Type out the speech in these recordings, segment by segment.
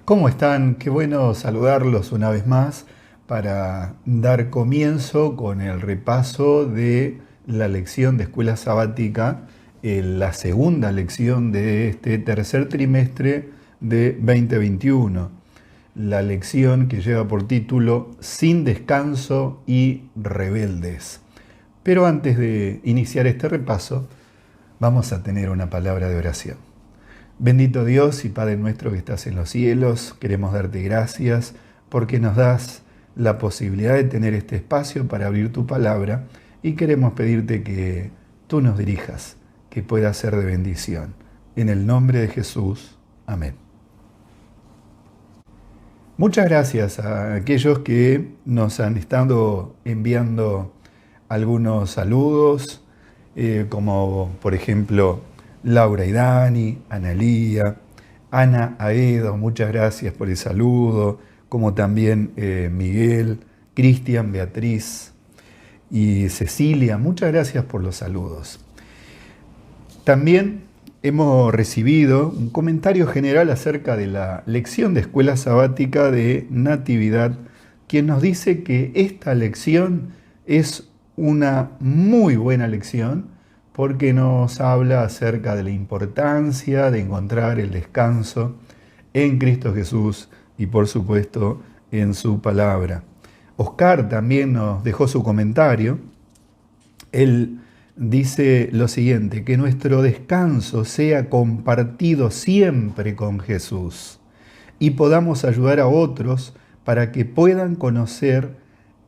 ¿Cómo están? Qué bueno saludarlos una vez más para dar comienzo con el repaso de la lección de escuela sabática, la segunda lección de este tercer trimestre de 2021. La lección que lleva por título Sin descanso y rebeldes. Pero antes de iniciar este repaso, vamos a tener una palabra de oración. Bendito Dios y Padre nuestro que estás en los cielos, queremos darte gracias porque nos das la posibilidad de tener este espacio para abrir tu palabra y queremos pedirte que tú nos dirijas, que pueda ser de bendición. En el nombre de Jesús, amén. Muchas gracias a aquellos que nos han estado enviando algunos saludos, como por ejemplo Laura y Dani, Analía, Ana Aedo, muchas gracias por el saludo, como también Miguel, Cristian, Beatriz y Cecilia, muchas gracias por los saludos. También hemos recibido un comentario general acerca de la lección de escuela sabática de Natividad, quien nos dice que esta lección es una muy buena lección porque nos habla acerca de la importancia de encontrar el descanso en Cristo Jesús y por supuesto en su palabra. Oscar también nos dejó su comentario. Él dice lo siguiente: que nuestro descanso sea compartido siempre con Jesús y podamos ayudar a otros para que puedan conocer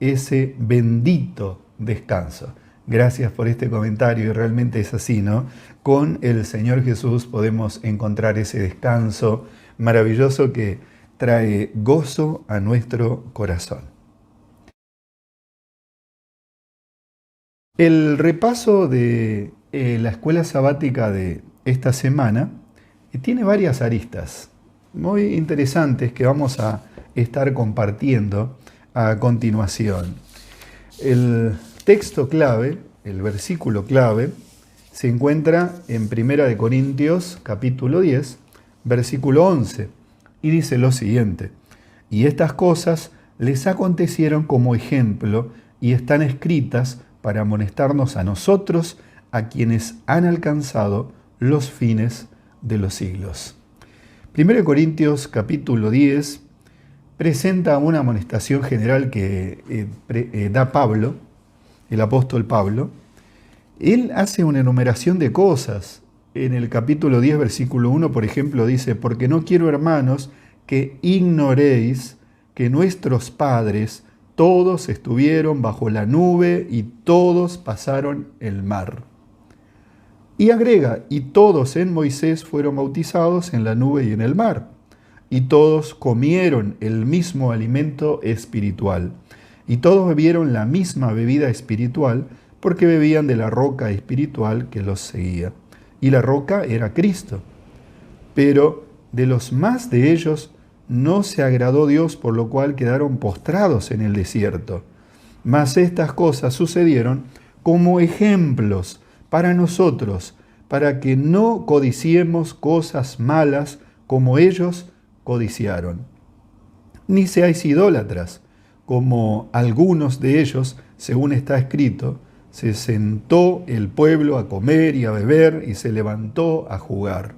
ese bendito descanso. Gracias por este comentario y realmente es así, ¿no? Con el Señor Jesús podemos encontrar ese descanso maravilloso que trae gozo a nuestro corazón. El repaso de la escuela sabática de esta semana tiene varias aristas muy interesantes que vamos a estar compartiendo a continuación. El texto clave, el versículo clave, se encuentra en 1 Corintios capítulo 10, versículo 11, y dice lo siguiente: y estas cosas les acontecieron como ejemplo y están escritas para amonestarnos a nosotros, a quienes han alcanzado los fines de los siglos. 1 Corintios capítulo 10 presenta una amonestación general que da Pablo, el apóstol Pablo. Él hace una enumeración de cosas. En el capítulo 10, versículo 1, por ejemplo, dice: porque no quiero, hermanos, que ignoréis que nuestros padres todos estuvieron bajo la nube y todos pasaron el mar. Y agrega: y todos en Moisés fueron bautizados en la nube y en el mar. Y todos comieron el mismo alimento espiritual. Y todos bebieron la misma bebida espiritual, porque bebían de la roca espiritual que los seguía. Y la roca era Cristo. Pero de los más de ellos no se agradó Dios, por lo cual quedaron postrados en el desierto. Mas estas cosas sucedieron como ejemplos para nosotros, para que no codiciemos cosas malas como ellos codiciaron. Ni seáis idólatras, como algunos de ellos, según está escrito: se sentó el pueblo a comer y a beber y se levantó a jugar.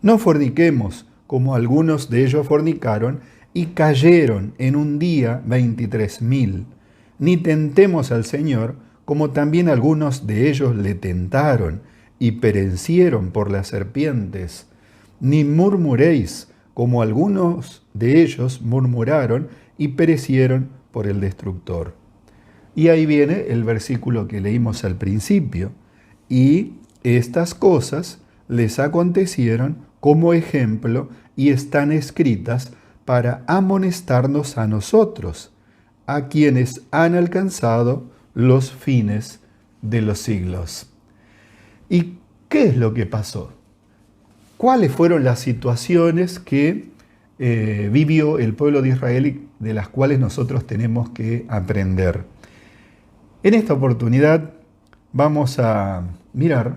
No forniquemos, como algunos de ellos fornicaron y cayeron en un día 23,000. Ni tentemos al Señor, como también algunos de ellos le tentaron y perecieron por las serpientes. Ni murmuréis, como algunos de ellos murmuraron y perecieron por el destructor. Y ahí viene el versículo que leímos al principio: y estas cosas les acontecieron como ejemplo y están escritas para amonestarnos a nosotros, a quienes han alcanzado los fines de los siglos. ¿Y qué es lo que pasó? ¿Cuáles fueron las situaciones que vivió el pueblo de Israel y de las cuales nosotros tenemos que aprender? En esta oportunidad vamos a mirar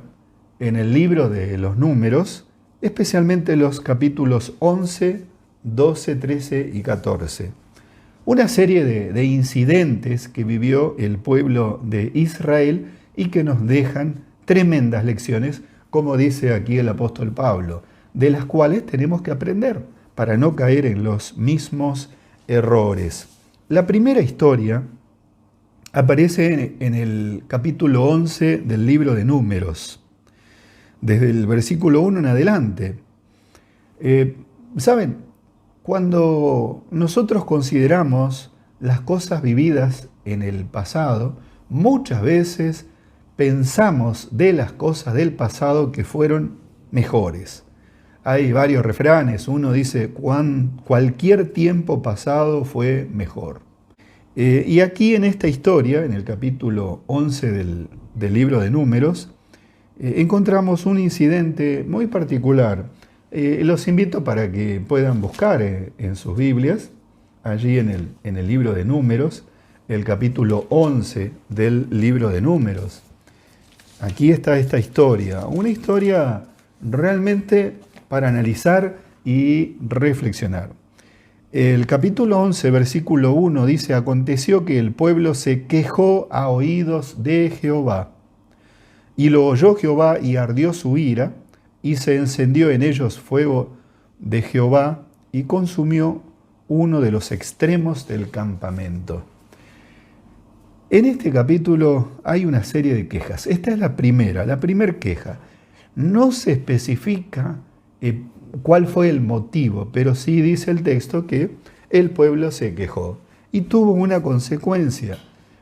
en el libro de los Números, especialmente los capítulos 11 12, 13 y 14. Una serie de incidentes que vivió el pueblo de Israel y que nos dejan tremendas lecciones, como dice aquí el apóstol Pablo, de las cuales tenemos que aprender para no caer en los mismos errores. La primera historia aparece en el capítulo 11 del libro de Números, desde el versículo 1 en adelante. ¿Saben? Cuando nosotros consideramos las cosas vividas en el pasado, muchas veces pensamos de las cosas del pasado que fueron mejores. Hay varios refranes, uno dice, cualquier tiempo pasado fue mejor. Y aquí en esta historia, en el capítulo 11 del libro de Números, encontramos un incidente muy particular. Los invito para que puedan buscar en sus Biblias, allí en el libro de Números, el capítulo 11 del libro de Números. Aquí está esta historia, una historia realmente para analizar y reflexionar. El capítulo 11, versículo 1 dice, aconteció que el pueblo se quejó a oídos de Jehová. Y lo oyó Jehová y ardió su ira, y se encendió en ellos fuego de Jehová y consumió uno de los extremos del campamento. En este capítulo hay una serie de quejas. Esta es la primera queja. No se especifica cuál fue el motivo, pero sí dice el texto que el pueblo se quejó y tuvo una consecuencia.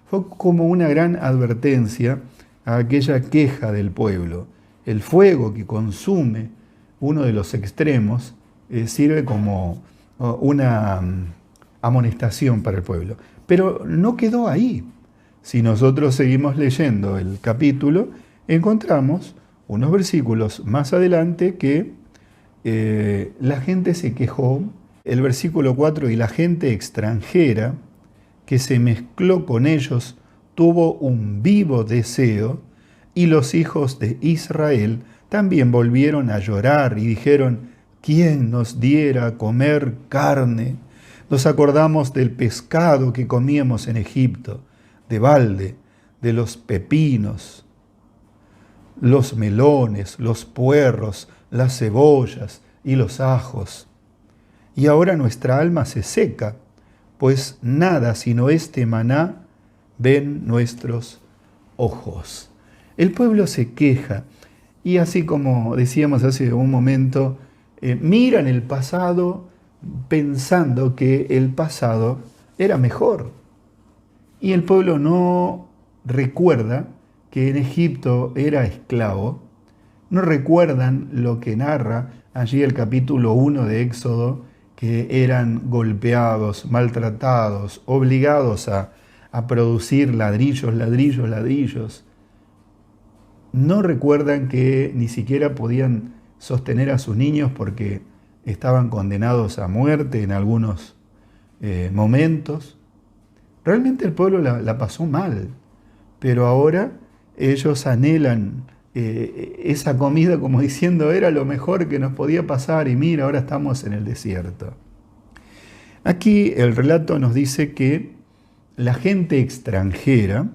Fue como una gran advertencia a aquella queja del pueblo. El fuego que consume uno de los extremos sirve como una amonestación para el pueblo. Pero no quedó ahí. Si nosotros seguimos leyendo el capítulo, encontramos unos versículos más adelante que la gente se quejó. El versículo 4, y la gente extranjera que se mezcló con ellos tuvo un vivo deseo, y los hijos de Israel también volvieron a llorar y dijeron, ¿quién nos diera a comer carne? Nos acordamos del pescado que comíamos en Egipto, de balde, de los pepinos, los melones, los puerros, las cebollas y los ajos. Y ahora nuestra alma se seca, pues nada sino este maná ven nuestros ojos. El pueblo se queja y así como decíamos hace un momento, miran el pasado pensando que el pasado era mejor. Y el pueblo no recuerda que en Egipto era esclavo, no recuerdan lo que narra allí el capítulo 1 de Éxodo, que eran golpeados, maltratados, obligados a producir ladrillos. No recuerdan que ni siquiera podían sostener a sus niños porque estaban condenados a muerte en algunos momentos. Realmente el pueblo la pasó mal, pero ahora ellos anhelan esa comida como diciendo era lo mejor que nos podía pasar y mira, ahora estamos en el desierto. Aquí el relato nos dice que la gente extranjera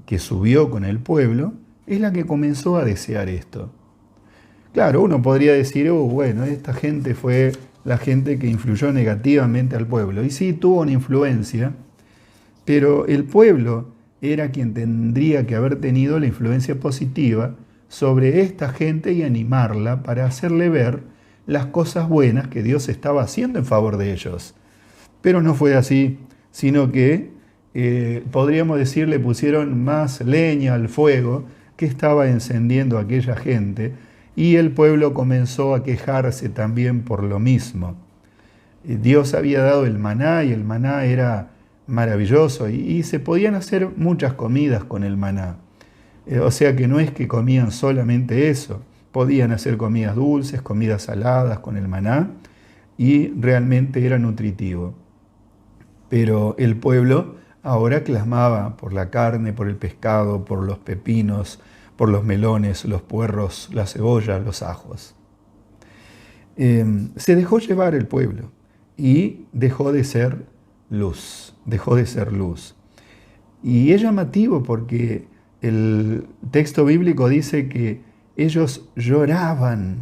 que subió con el pueblo es la que comenzó a desear esto. Claro, uno podría decir, bueno, esta gente fue la gente que influyó negativamente al pueblo. Y sí, tuvo una influencia, pero el pueblo era quien tendría que haber tenido la influencia positiva sobre esta gente y animarla para hacerle ver las cosas buenas que Dios estaba haciendo en favor de ellos. Pero no fue así, sino que podríamos decir le pusieron más leña al fuego que estaba encendiendo aquella gente, y el pueblo comenzó a quejarse también por lo mismo. Dios había dado el maná y el maná era maravilloso y se podían hacer muchas comidas con el maná. O sea que no es que comían solamente eso, podían hacer comidas dulces, comidas saladas con el maná y realmente era nutritivo. Pero el pueblo ahora clamaba por la carne, por el pescado, por los pepinos, por los melones, los puerros, las cebollas, los ajos. se dejó llevar el pueblo y dejó de ser luz, dejó de ser luz. Y es llamativo porque el texto bíblico dice que ellos lloraban,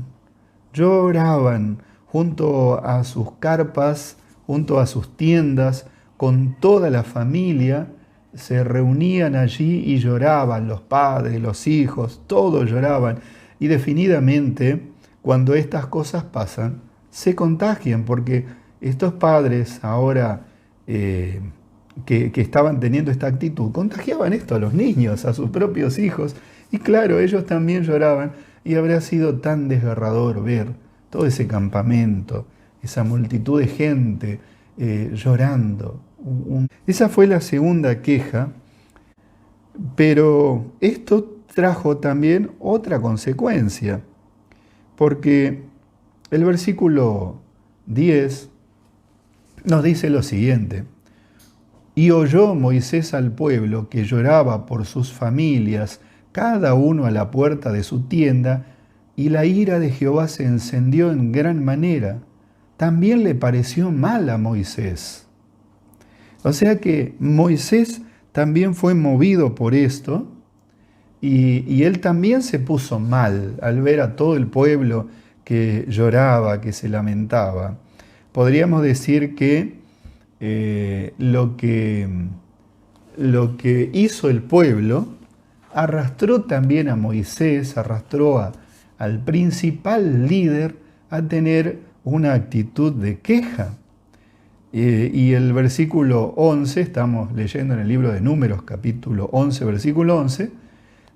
lloraban junto a sus carpas, junto a sus tiendas, con toda la familia, se reunían allí y lloraban, los padres, los hijos, todos lloraban. Y definidamente, cuando estas cosas pasan, se contagian, porque estos padres ahora que estaban teniendo esta actitud, contagiaban esto a los niños, a sus propios hijos, y claro, ellos también lloraban, y habrá sido tan desgarrador ver todo ese campamento, esa multitud de gente llorando. Esa fue la segunda queja, pero esto trajo también otra consecuencia, porque el versículo 10 nos dice lo siguiente: y oyó Moisés al pueblo que lloraba por sus familias, cada uno a la puerta de su tienda, y la ira de Jehová se encendió en gran manera. También le pareció mal a Moisés. O sea que Moisés también fue movido por esto, y él también se puso mal al ver a todo el pueblo que lloraba, que se lamentaba. Podríamos decir que lo que hizo el pueblo arrastró también a Moisés, arrastró al principal líder a tener una actitud de queja. Y el versículo 11, estamos leyendo en el libro de Números, capítulo 11, versículo 11,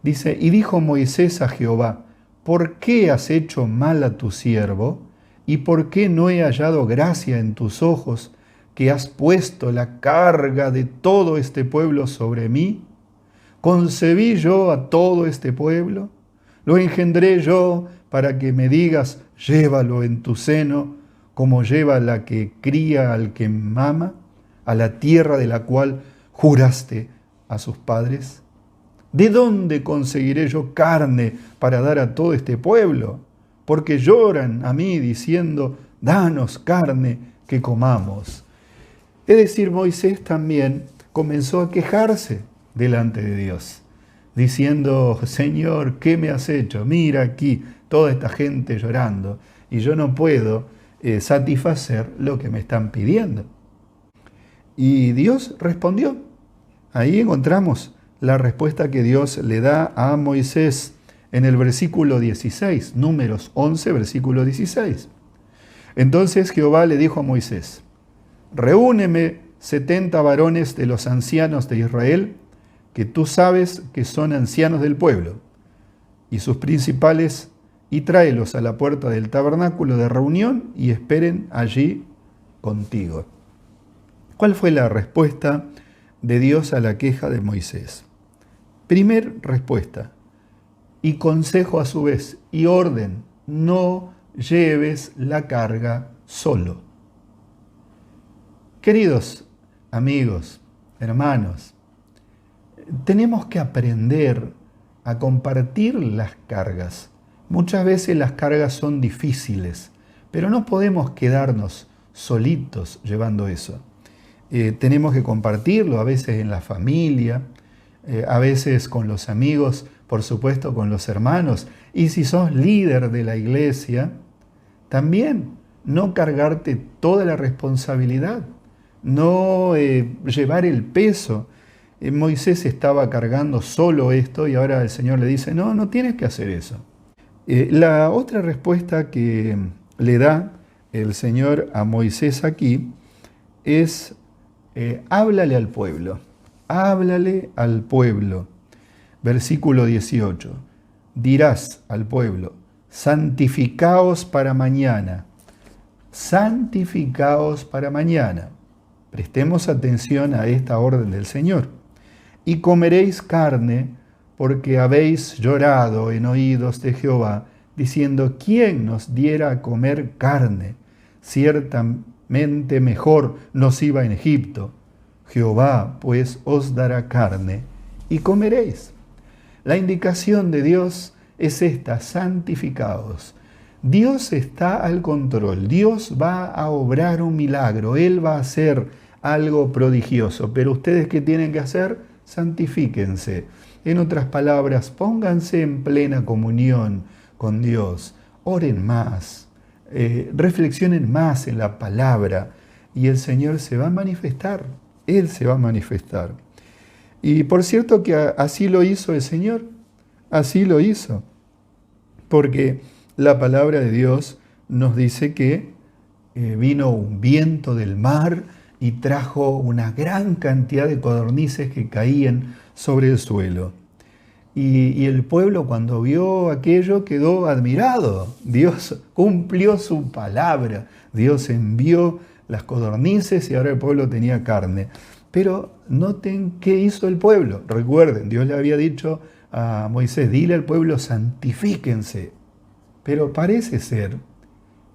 dice: y dijo Moisés a Jehová, ¿por qué has hecho mal a tu siervo? ¿Y por qué no he hallado gracia en tus ojos, que has puesto la carga de todo este pueblo sobre mí? ¿Concebí yo a todo este pueblo? ¿Lo engendré yo para que me digas, llévalo en tu seno, como lleva la que cría al que mama, a la tierra de la cual juraste a sus padres? ¿De dónde conseguiré yo carne para dar a todo este pueblo? Porque lloran a mí diciendo, danos carne que comamos. Es decir, Moisés también comenzó a quejarse delante de Dios, diciendo, Señor, ¿qué me has hecho? Mira aquí toda esta gente llorando y yo no puedo satisfacer lo que me están pidiendo. Y Dios respondió. Ahí encontramos la respuesta que Dios le da a Moisés en el versículo 16, Números 11, versículo 16. Entonces Jehová le dijo a Moisés, reúneme 70 varones de los ancianos de Israel, que tú sabes que son ancianos del pueblo, y sus principales, y tráelos a la puerta del tabernáculo de reunión y esperen allí contigo. ¿Cuál fue la respuesta de Dios a la queja de Moisés? Primer respuesta, y consejo a su vez, y orden, no lleves la carga solo. Queridos amigos, hermanos, tenemos que aprender a compartir las cargas. Muchas veces las cargas son difíciles, pero no podemos quedarnos solitos llevando eso. Tenemos que compartirlo, a veces en la familia, a veces con los amigos, por supuesto con los hermanos. Y si sos líder de la iglesia, también no cargarte toda la responsabilidad, no llevar el peso. Moisés estaba cargando solo esto y ahora el Señor le dice, no, no tienes que hacer eso. La otra respuesta que le da el Señor a Moisés aquí es, háblale al pueblo, háblale al pueblo. Versículo 18, dirás al pueblo, santificaos para mañana, santificaos para mañana. Prestemos atención a esta orden del Señor. Y comeréis carne, porque habéis llorado en oídos de Jehová, diciendo, ¿quién nos diera a comer carne? Ciertamente mejor nos iba en Egipto. Jehová, pues, os dará carne, y comeréis. La indicación de Dios es esta, santificaos. Dios está al control, Dios va a obrar un milagro, Él va a hacer algo prodigioso, pero ustedes ¿qué tienen que hacer? Santifíquense. En otras palabras, pónganse en plena comunión con Dios, oren más, reflexionen más en la palabra y el Señor se va a manifestar, Él se va a manifestar. Y por cierto que así lo hizo el Señor, así lo hizo, porque la palabra de Dios nos dice que vino un viento del mar y trajo una gran cantidad de codornices que caían sobre el suelo. Y el pueblo cuando vio aquello quedó admirado. Dios cumplió su palabra. Dios envió las codornices y ahora el pueblo tenía carne. Pero noten qué hizo el pueblo. Recuerden, Dios le había dicho a Moisés, dile al pueblo, santifíquense. Pero parece ser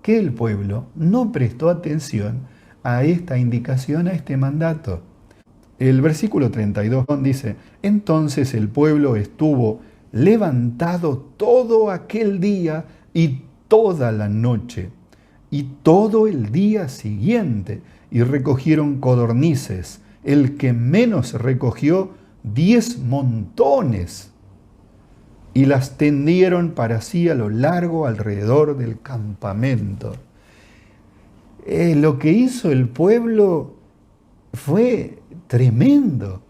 que el pueblo no prestó atención a esta indicación, a este mandato. El versículo 32 dice, entonces el pueblo estuvo levantado todo aquel día y toda la noche y todo el día siguiente y recogieron codornices. El que menos recogió 10 montones y las tendieron para sí a lo largo alrededor del campamento. Lo que hizo el pueblo fue tremendo.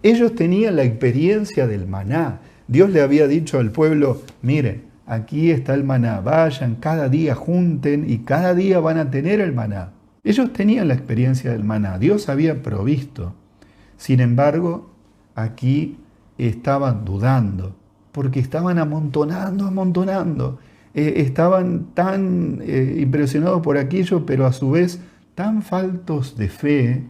Ellos tenían la experiencia del maná. Dios le había dicho al pueblo, miren, aquí está el maná, vayan, cada día junten y cada día van a tener el maná. Ellos tenían la experiencia del maná, Dios había provisto. Sin embargo, aquí estaban dudando, porque estaban amontonando. Estaban tan impresionados por aquello, pero a su vez tan faltos de fe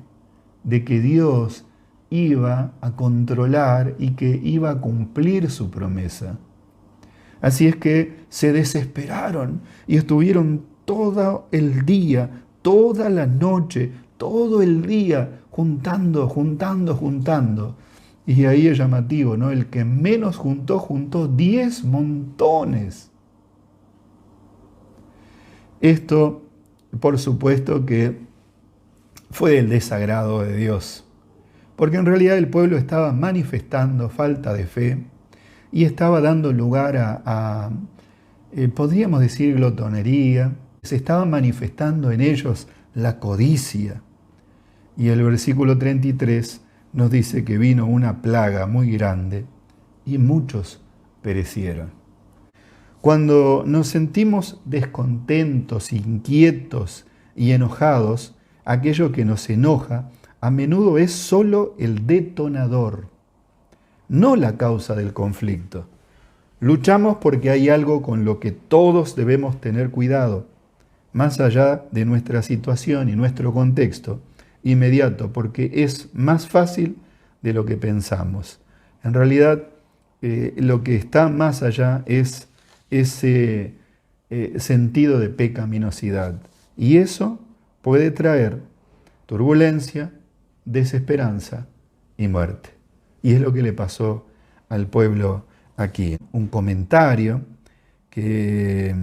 de que Dios iba a controlar y que iba a cumplir su promesa. Así es que se desesperaron y estuvieron todo el día, toda la noche, todo el día juntando. Y ahí es llamativo, ¿no? El que menos juntó 10 montones. Esto, por supuesto que fue el desagrado de Dios, porque en realidad el pueblo estaba manifestando falta de fe y estaba dando lugar a podríamos decir, glotonería. Se estaba manifestando en ellos la codicia. Y el versículo 33 nos dice que vino una plaga muy grande y muchos perecieron. Cuando nos sentimos descontentos, inquietos y enojados, aquello que nos enoja a menudo es solo el detonador, no la causa del conflicto. Luchamos porque hay algo con lo que todos debemos tener cuidado, más allá de nuestra situación y nuestro contexto inmediato, porque es más fácil de lo que pensamos. En realidad, lo que está más allá es ese sentido de pecaminosidad. Y eso puede traer turbulencia, desesperanza y muerte. Y es lo que le pasó al pueblo aquí. Un comentario que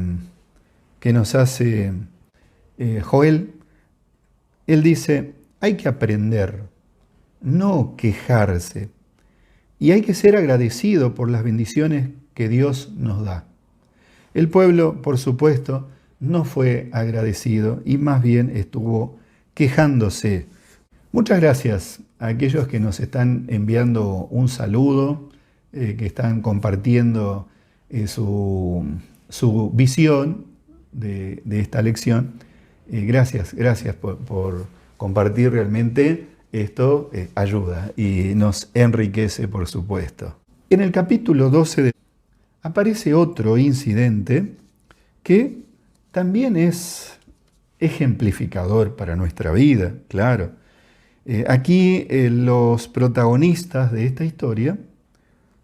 nos hace Joel. Él dice, hay que aprender, no quejarse. Y hay que ser agradecido por las bendiciones que Dios nos da. El pueblo, por supuesto, no fue agradecido y más bien estuvo quejándose. Muchas gracias a aquellos que nos están enviando un saludo, que están compartiendo su visión de esta lección. Gracias por compartir realmente. Esto ayuda y nos enriquece, por supuesto. En el capítulo 12 aparece otro incidente que también es ejemplificador para nuestra vida, claro. Aquí los protagonistas de esta historia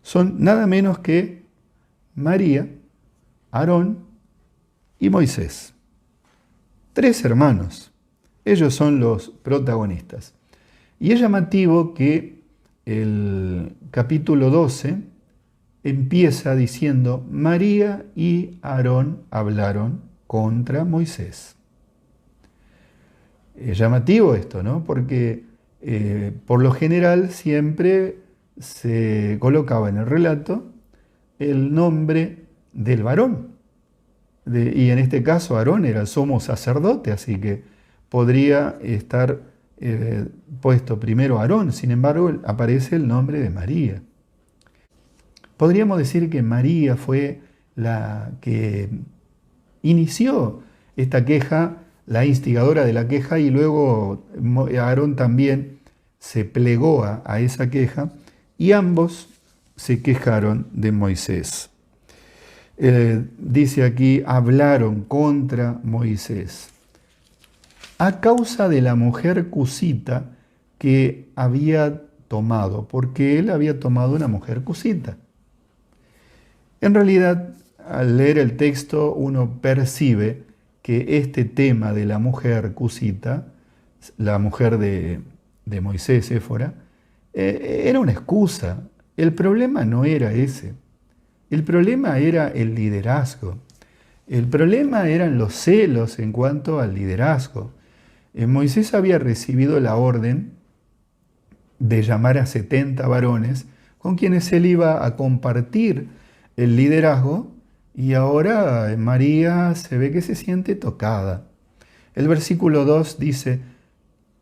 son nada menos que María, Aarón y Moisés. 3 hermanos. Ellos son los protagonistas. Y es llamativo que el capítulo 12 empieza diciendo: María y Aarón hablaron contra Moisés. Es llamativo esto, ¿no? Porque por lo general siempre se colocaba en el relato el nombre del varón. Y en este caso Aarón era el sumo sacerdote, así que podría estar puesto primero Aarón. Sin embargo, aparece el nombre de María. Podríamos decir que María fue la que inició esta queja, la instigadora de la queja, y luego Aarón también se plegó a esa queja, y ambos se quejaron de Moisés. Dice aquí: hablaron contra Moisés a causa de la mujer cusita que había tomado, porque él había tomado una mujer cusita. En realidad, al leer el texto, uno percibe que este tema de la mujer cusita, la mujer de Moisés, Séfora, era una excusa. El problema no era ese. El problema era el liderazgo. El problema eran los celos en cuanto al liderazgo. Moisés había recibido la orden de llamar a 70 varones con quienes él iba a compartir el liderazgo, y ahora María se ve que se siente tocada. El versículo 2 dice: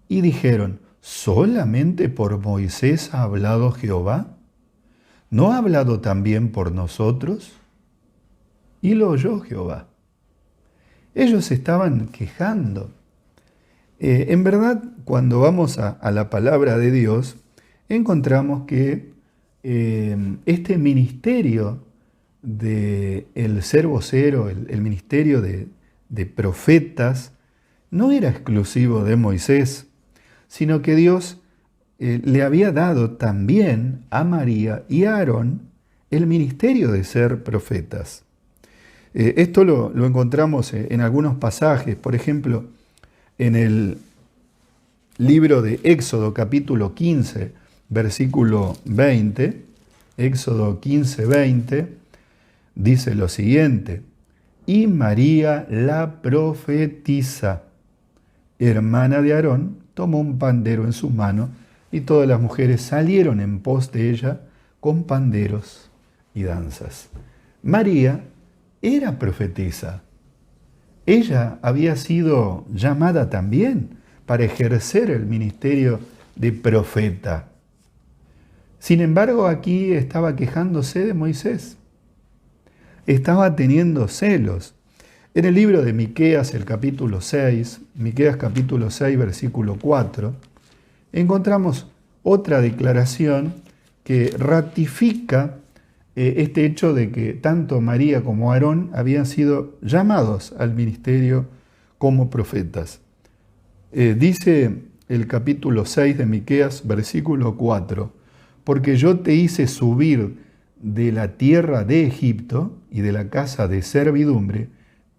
y dijeron: ¿solamente por Moisés ha hablado Jehová? ¿No ha hablado también por nosotros? Y lo oyó Jehová. Ellos estaban quejando. En verdad, cuando vamos a la palabra de Dios, encontramos que este ministerio del ser vocero, el ministerio de profetas, no era exclusivo de Moisés, sino que Dios le había dado también a María y a Aarón el ministerio de ser profetas. Esto lo encontramos en algunos pasajes. Por ejemplo, en el libro de Éxodo capítulo 15, versículo 20, Éxodo 15, 20, dice lo siguiente: y María la profetisa, hermana de Aarón, tomó un pandero en su mano, y todas las mujeres salieron en pos de ella con panderos y danzas. María era profetisa. Ella había sido llamada también para ejercer el ministerio de profeta. Sin embargo, aquí estaba quejándose de Moisés. Estaba teniendo celos. En el libro de Miqueas, el capítulo 6, Miqueas capítulo 6, versículo 4, encontramos otra declaración que ratifica este hecho de que tanto María como Aarón habían sido llamados al ministerio como profetas. Dice el capítulo 6 de Miqueas, versículo 4, porque yo te hice subir de la tierra de Egipto y de la casa de servidumbre,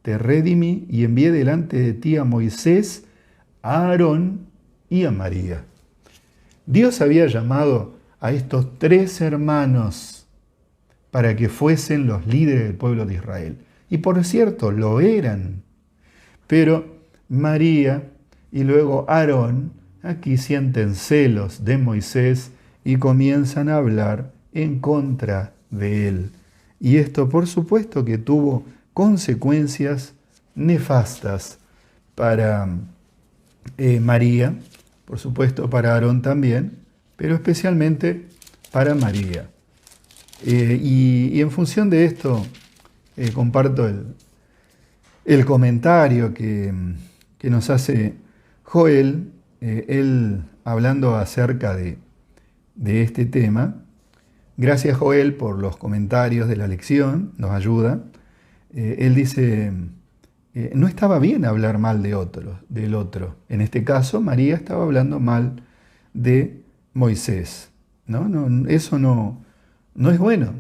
te redimí y envié delante de ti a Moisés, a Aarón y a María. Dios había llamado a estos 3 hermanos para que fuesen los líderes del pueblo de Israel. Y por cierto, lo eran. Pero María y luego Aarón aquí sienten celos de Moisés y comienzan a hablar en contra de él. Y esto, por supuesto, que tuvo consecuencias nefastas para María, por supuesto para Aarón también, pero especialmente para María. Y en función de esto, comparto el comentario que nos hace Joel, él hablando acerca de este tema. Gracias, Joel, por los comentarios de la lección, nos ayuda. Él dice: no estaba bien hablar mal del otro. En este caso, María estaba hablando mal de Moisés. Eso no es bueno.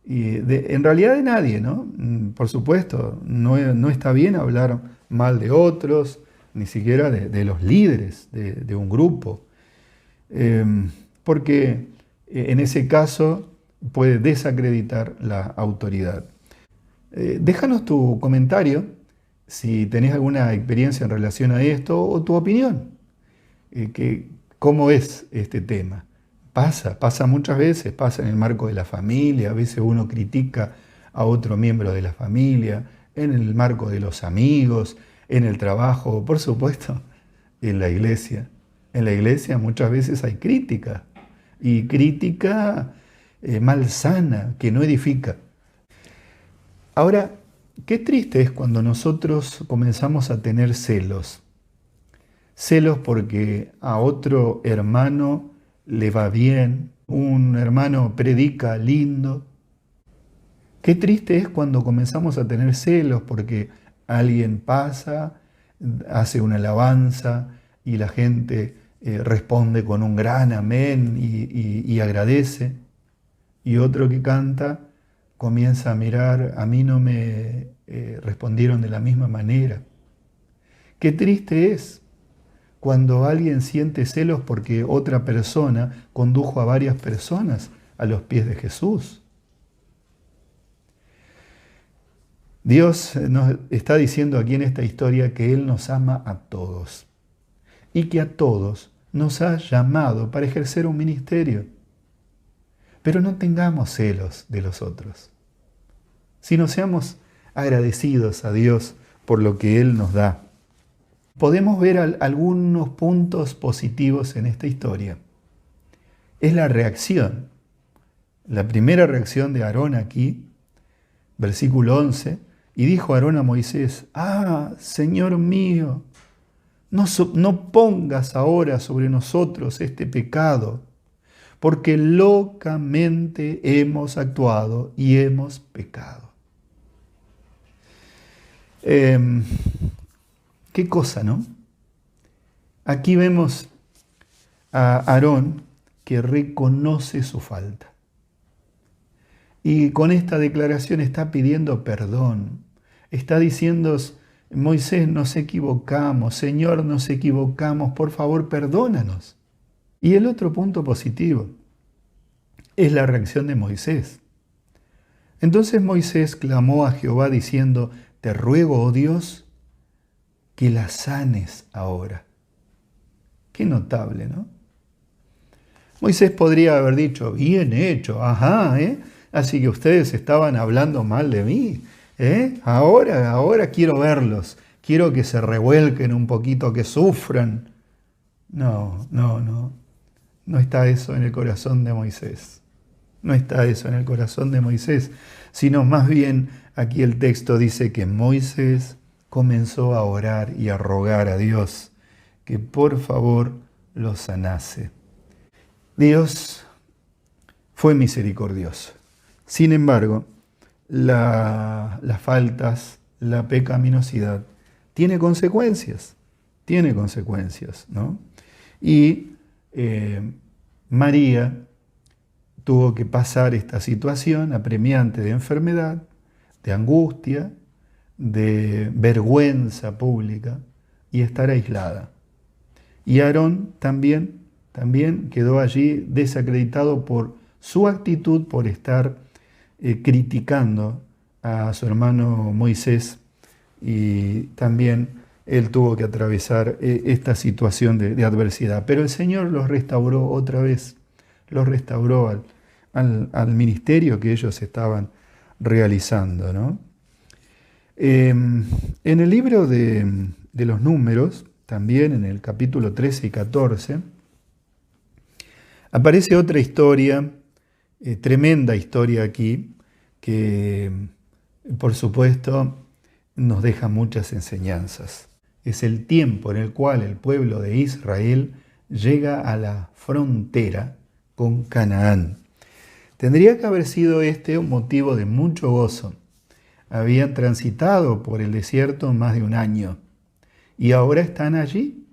Y en realidad de nadie, ¿no? Por supuesto, no está bien hablar mal de otros, ni siquiera de los líderes de un grupo. Porque en ese caso puede desacreditar la autoridad. Déjanos tu comentario si tenés alguna experiencia en relación a esto o tu opinión. ¿Cómo es este tema? Pasa muchas veces, pasa en el marco de la familia, a veces uno critica a otro miembro de la familia, en el marco de los amigos, en el trabajo, por supuesto, en la iglesia. En la iglesia muchas veces hay crítica, y crítica malsana, que no edifica. Ahora, qué triste es cuando nosotros comenzamos a tener celos. Celos porque a otro hermano le va bien, un hermano predica lindo. Qué triste es cuando comenzamos a tener celos porque alguien pasa, hace una alabanza y la gente responde con un gran amén y agradece. Y otro que canta comienza a mirar, a mí no me respondieron de la misma manera. Qué triste es cuando alguien siente celos porque otra persona condujo a varias personas a los pies de Jesús. Dios nos está diciendo aquí en esta historia que Él nos ama a todos y que a todos nos ha llamado para ejercer un ministerio. Pero no tengamos celos de los otros, sino seamos agradecidos a Dios por lo que Él nos da. Podemos ver algunos puntos positivos en esta historia. Es la reacción. La primera reacción de Aarón aquí, versículo 11, y dijo Aarón a Moisés, Señor mío, no pongas ahora sobre nosotros este pecado, porque locamente hemos actuado y hemos pecado. Qué cosa, ¿no? Aquí vemos a Aarón que reconoce su falta. Y con esta declaración está pidiendo perdón. Está diciendo, Moisés, nos equivocamos, Señor, nos equivocamos, por favor, perdónanos. Y el otro punto positivo es la reacción de Moisés. Entonces Moisés clamó a Jehová diciendo, te ruego, oh Dios, que la sanes ahora. Qué notable, ¿no? Moisés podría haber dicho, bien hecho, así que ustedes estaban hablando mal de mí, ahora quiero verlos, quiero que se revuelquen un poquito, que sufran. No está eso en el corazón de Moisés. No está eso en el corazón de Moisés, sino más bien aquí el texto dice que Moisés comenzó a orar y a rogar a Dios que por favor lo sanase. Dios fue misericordioso. Sin embargo, las faltas, la pecaminosidad, tiene consecuencias, ¿no? Y María tuvo que pasar esta situación apremiante de enfermedad, de angustia, de vergüenza pública y estar aislada. Y Aarón también quedó allí desacreditado por su actitud, por estar criticando a su hermano Moisés, y también él tuvo que atravesar esta situación de adversidad. Pero el Señor los restauró otra vez, los restauró al ministerio que ellos estaban realizando, ¿no? En el libro de los Números, también en el capítulo 13 y 14, aparece otra historia, tremenda historia aquí, que por supuesto nos deja muchas enseñanzas. Es el tiempo en el cual el pueblo de Israel llega a la frontera con Canaán. Tendría que haber sido este un motivo de mucho gozo. Habían transitado por el desierto más de un año y ahora están allí,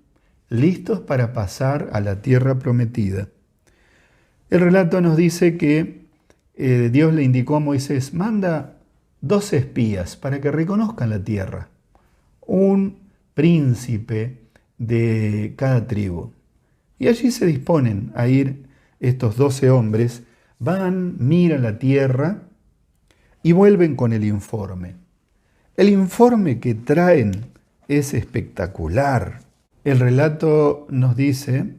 listos para pasar a la tierra prometida. El relato nos dice que Dios le indicó a Moisés, manda 2 espías para que reconozcan la tierra, un príncipe de cada tribu. Y allí se disponen a ir estos 12 hombres Van, miran la tierra y vuelven con el informe. El informe que traen es espectacular. El relato nos dice: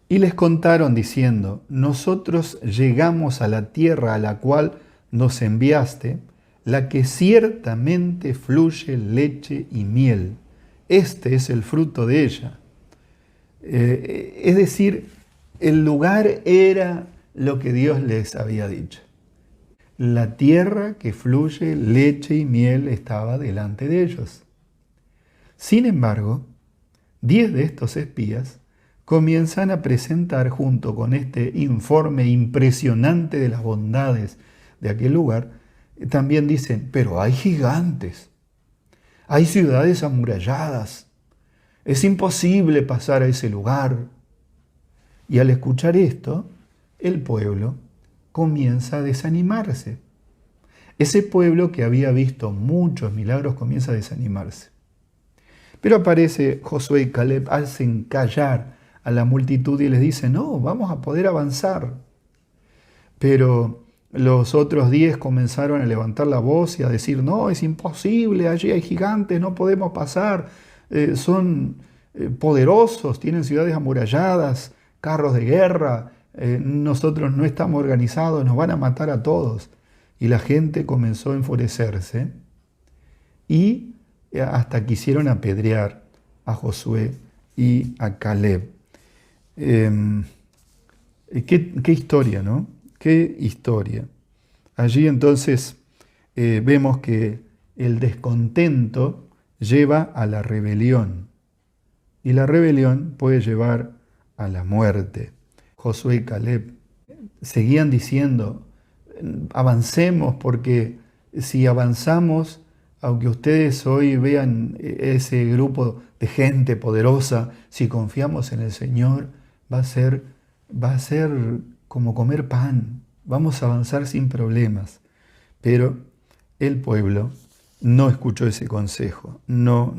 y les contaron diciendo: nosotros llegamos a la tierra a la cual nos enviaste, la que ciertamente fluye leche y miel. Este es el fruto de ella. Es decir, el lugar era lo que Dios les había dicho. La tierra que fluye leche y miel estaba delante de ellos. Sin embargo, 10 de estos espías comienzan a presentar, junto con este informe impresionante de las bondades de aquel lugar, también dicen: pero hay gigantes, hay ciudades amuralladas, es imposible pasar a ese lugar. Y al escuchar esto, el pueblo comienza a desanimarse. Ese pueblo que había visto muchos milagros comienza a desanimarse. Pero aparece Josué y Caleb, hacen callar a la multitud y les dicen: no, vamos a poder avanzar. Pero los otros 10 comenzaron a levantar la voz y a decir: no, es imposible, allí hay gigantes, no podemos pasar, son poderosos, tienen ciudades amuralladas, carros de guerra, nosotros no estamos organizados, nos van a matar a todos. Y la gente comenzó a enfurecerse y hasta quisieron apedrear a Josué y a Caleb. Qué historia, ¿no? Qué historia. Allí entonces vemos que el descontento lleva a la rebelión y la rebelión puede llevar a la muerte. Josué y Caleb seguían diciendo: avancemos, porque si avanzamos, aunque ustedes hoy vean ese grupo de gente poderosa, si confiamos en el Señor, va a ser como comer pan, vamos a avanzar sin problemas. Pero el pueblo no escuchó ese consejo, no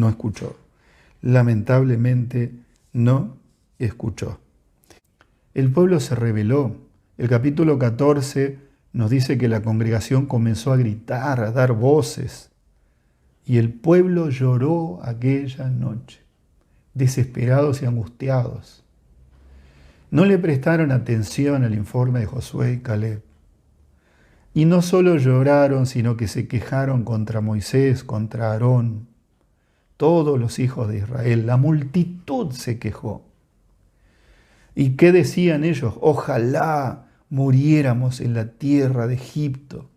escuchó. Lamentablemente no escuchó. El pueblo se rebeló. El capítulo 14 nos dice que la congregación comenzó a gritar, a dar voces, y el pueblo lloró aquella noche, desesperados y angustiados. No le prestaron atención al informe de Josué y Caleb. Y no solo lloraron, sino que se quejaron contra Moisés, contra Aarón, todos los hijos de Israel. La multitud se quejó. ¿Y qué decían ellos? Ojalá muriéramos en la tierra de Egipto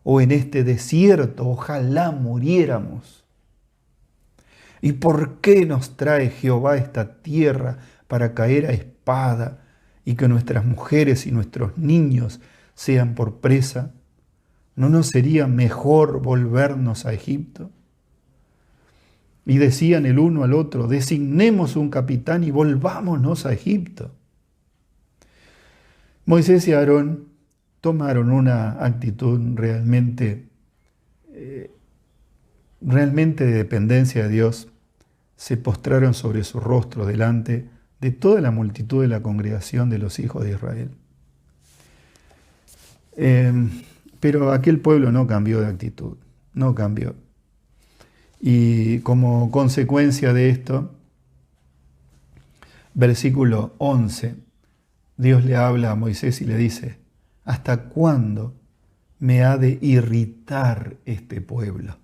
o en este desierto, ojalá muriéramos. ¿Y por qué nos trae Jehová a esta tierra para caer a espada y que nuestras mujeres y nuestros niños sean por presa? ¿No nos sería mejor volvernos a Egipto? Y decían el uno al otro: designemos un capitán y volvámonos a Egipto. Moisés y Aarón tomaron una actitud realmente de dependencia de Dios. Se postraron sobre su rostro delante de toda la multitud de la congregación de los hijos de Israel. Pero aquel pueblo no cambió de actitud, no cambió. Y como consecuencia de esto, versículo 11, Dios le habla a Moisés y le dice: ¿hasta cuándo me ha de irritar este pueblo?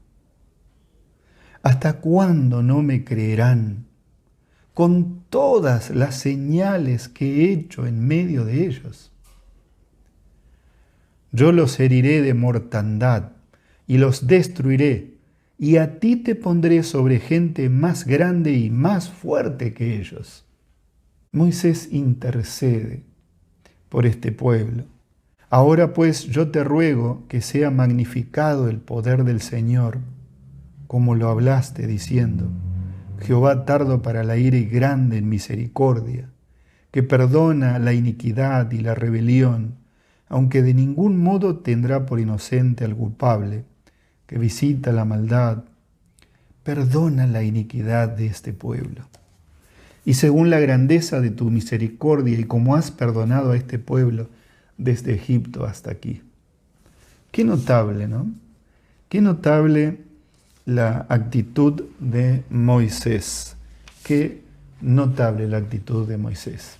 ¿Hasta cuándo no me creerán con todas las señales que he hecho en medio de ellos? Yo los heriré de mortandad y los destruiré, y a ti te pondré sobre gente más grande y más fuerte que ellos. Moisés intercede por este pueblo. Ahora pues yo te ruego que sea magnificado el poder del Señor, como lo hablaste diciendo: Jehová tardo para la ira y grande en misericordia, que perdona la iniquidad y la rebelión, aunque de ningún modo tendrá por inocente al culpable, que visita la maldad. Perdona la iniquidad de este pueblo y según la grandeza de tu misericordia y como has perdonado a este pueblo desde Egipto hasta aquí. Qué notable, ¿no? Qué notable la actitud de Moisés. Qué notable la actitud de Moisés.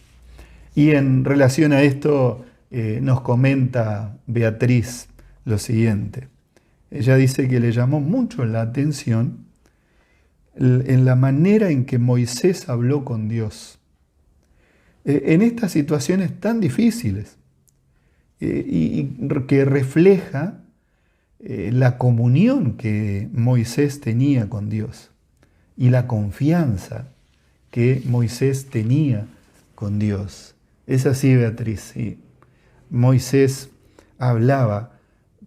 Y en relación a esto nos comenta Beatriz lo siguiente. Ella dice que le llamó mucho la atención en la manera en que Moisés habló con Dios. En estas situaciones tan difíciles y que refleja la comunión que Moisés tenía con Dios y la confianza que Moisés tenía con Dios. Es así, Beatriz, sí. Moisés hablaba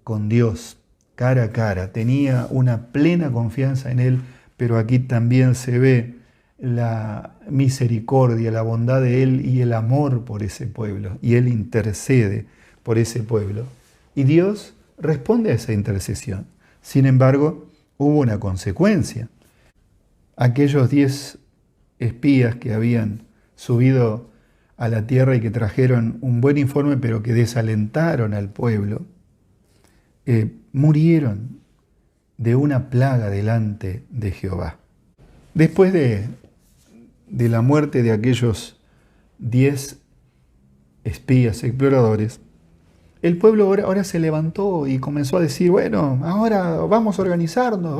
con Dios cara a cara, tenía una plena confianza en Él, pero aquí también se ve la misericordia, la bondad de Él y el amor por ese pueblo, y Él intercede por ese pueblo. Y Dios responde a esa intercesión. Sin embargo, hubo una consecuencia. Aquellos 10 espías que habían subido a la tierra y que trajeron un buen informe, pero que desalentaron al pueblo, murieron de una plaga delante de Jehová. Después de la muerte de aquellos 10 espías exploradores, el pueblo ahora se levantó y comenzó a decir, bueno, ahora vamos a organizarnos,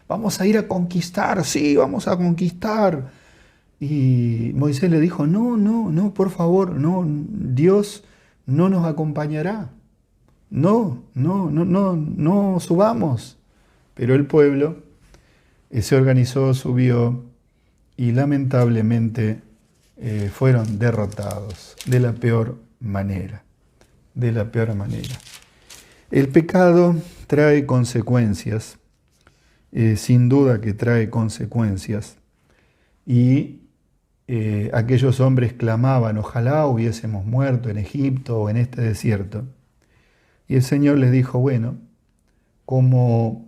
vamos a ir a conquistar, sí, vamos a conquistar. Y Moisés le dijo, no, por favor, no, Dios no nos acompañará. No subamos. Pero el pueblo se organizó, subió y lamentablemente fueron derrotados de la peor manera. De la peor manera. El pecado trae consecuencias, sin duda que trae consecuencias. Y aquellos hombres clamaban, ojalá hubiésemos muerto en Egipto o en este desierto. Y el Señor les dijo, bueno, como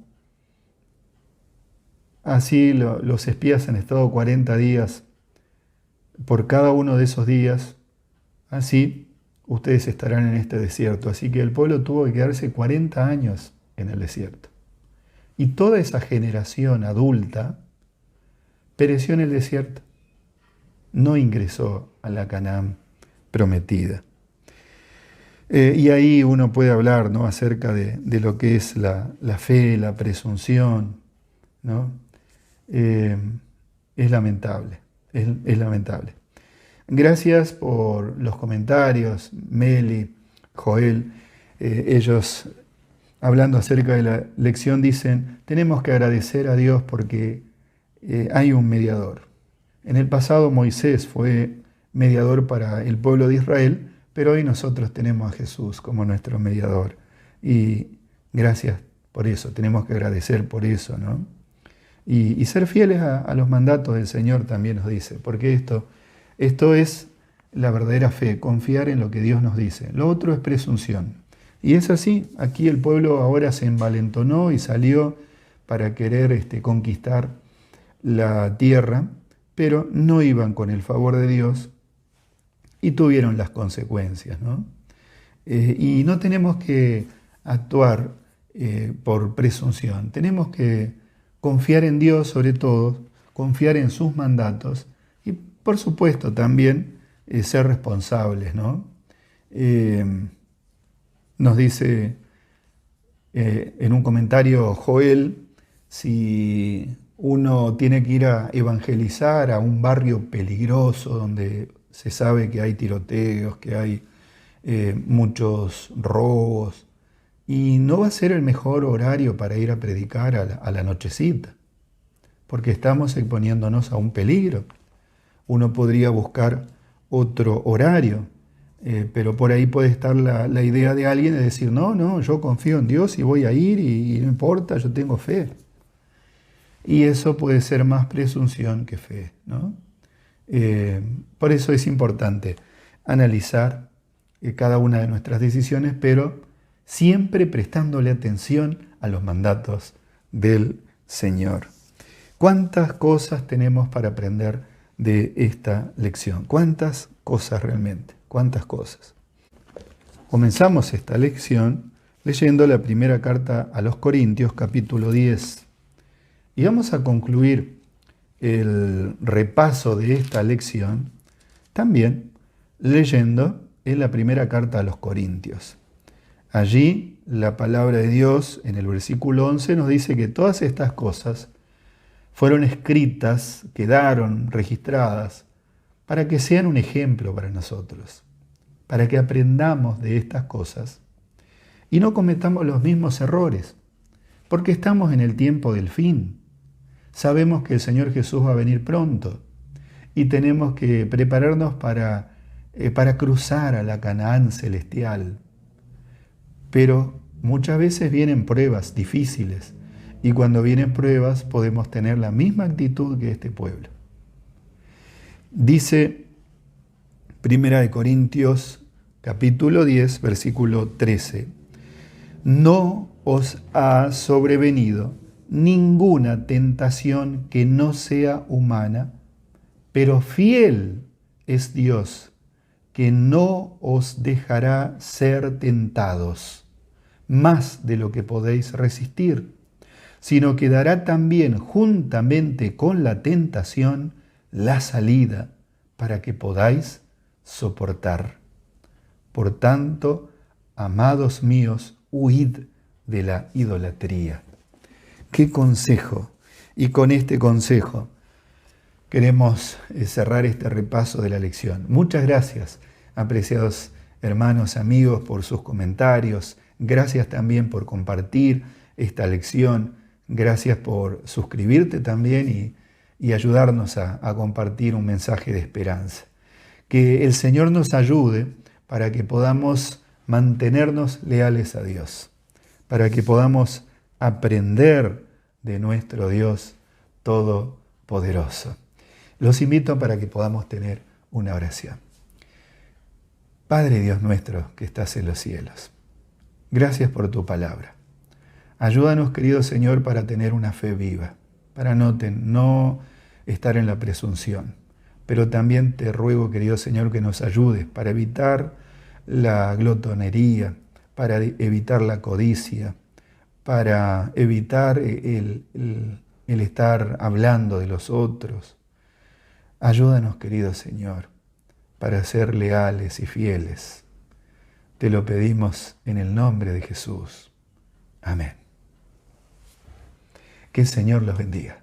así los espías han estado 40 días, por cada uno de esos días, así ustedes estarán en este desierto. Así que el pueblo tuvo que quedarse 40 años en el desierto. Y toda esa generación adulta pereció en el desierto. No ingresó a la Canaán prometida. Y ahí uno puede hablar, ¿no?, acerca de lo que es la fe, la presunción, ¿no? Es lamentable, es lamentable. Gracias por los comentarios, Meli, Joel. Ellos, hablando acerca de la lección, dicen, tenemos que agradecer a Dios porque hay un mediador. En el pasado Moisés fue mediador para el pueblo de Israel, pero hoy nosotros tenemos a Jesús como nuestro mediador. Y gracias por eso, tenemos que agradecer por eso, ¿no? Y ser fieles a los mandatos del Señor también nos dice, porque esto es la verdadera fe, confiar en lo que Dios nos dice. Lo otro es presunción. Y es así, aquí el pueblo ahora se envalentonó y salió para querer conquistar la tierra, pero no iban con el favor de Dios y tuvieron las consecuencias, ¿no? Y no tenemos que actuar por presunción, tenemos que confiar en Dios sobre todo, confiar en sus mandatos y por supuesto también ser responsables, ¿no? Nos dice en un comentario Joel, si uno tiene que ir a evangelizar a un barrio peligroso donde se sabe que hay tiroteos, que hay muchos robos, y no va a ser el mejor horario para ir a predicar a la nochecita, porque estamos exponiéndonos a un peligro. Uno podría buscar otro horario, pero por ahí puede estar la idea de alguien de decir, no, yo confío en Dios y voy a ir y no importa, yo tengo fe. Y eso puede ser más presunción que fe, ¿no? Por eso es importante analizar cada una de nuestras decisiones, pero siempre prestándole atención a los mandatos del Señor. ¿Cuántas cosas tenemos para aprender de esta lección. ¿Cuántas cosas realmente? ¿Cuántas cosas? Comenzamos esta lección leyendo la primera carta a los Corintios, capítulo 10. Y vamos a concluir el repaso de esta lección también leyendo en la primera carta a los Corintios. Allí la palabra de Dios en el versículo 11 nos dice que todas estas cosas fueron escritas, quedaron registradas para que sean un ejemplo para nosotros, para que aprendamos de estas cosas y no cometamos los mismos errores, porque estamos en el tiempo del fin. Sabemos que el Señor Jesús va a venir pronto y tenemos que prepararnos para cruzar a la Canaán celestial. Pero muchas veces vienen pruebas difíciles y cuando vienen pruebas podemos tener la misma actitud que este pueblo. Dice 1 Corintios capítulo 10, versículo 13. No os ha sobrevenido ninguna tentación que no sea humana, pero fiel es Dios, que no os dejará ser tentados más de lo que podéis resistir, sino que dará también juntamente con la tentación la salida para que podáis soportar. Por tanto, amados míos, huid de la idolatría. ¡Qué consejo! Y con este consejo queremos cerrar este repaso de la lección. Muchas gracias, apreciados hermanos, amigos, por sus comentarios. Gracias también por compartir esta lección. Gracias por suscribirte también y ayudarnos a compartir un mensaje de esperanza. Que el Señor nos ayude para que podamos mantenernos leales a Dios, para que podamos aprender de nuestro Dios Todopoderoso. Los invito para que podamos tener una oración. Padre Dios nuestro que estás en los cielos, gracias por tu palabra. Ayúdanos, querido Señor, para tener una fe viva, para no estar en la presunción. Pero también te ruego, querido Señor, que nos ayudes para evitar la glotonería, para evitar la codicia, para evitar el estar hablando de los otros. Ayúdanos, querido Señor, para ser leales y fieles. Te lo pedimos en el nombre de Jesús. Amén. Que el Señor los bendiga.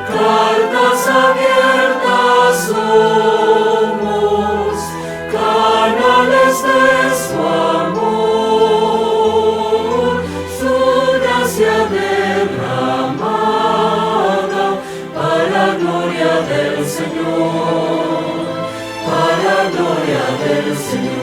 Cartas abiertas somos, canales de su amor, su gracia derramada para gloria del Señor, para gloria del Señor.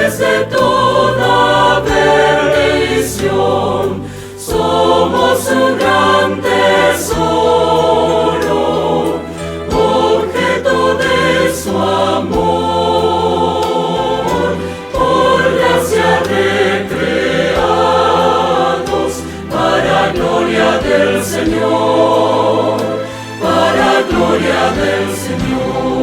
De toda bendición, somos un gran tesoro, objeto de su amor, por gracia recreados, para gloria del Señor, para gloria gloria del Señor.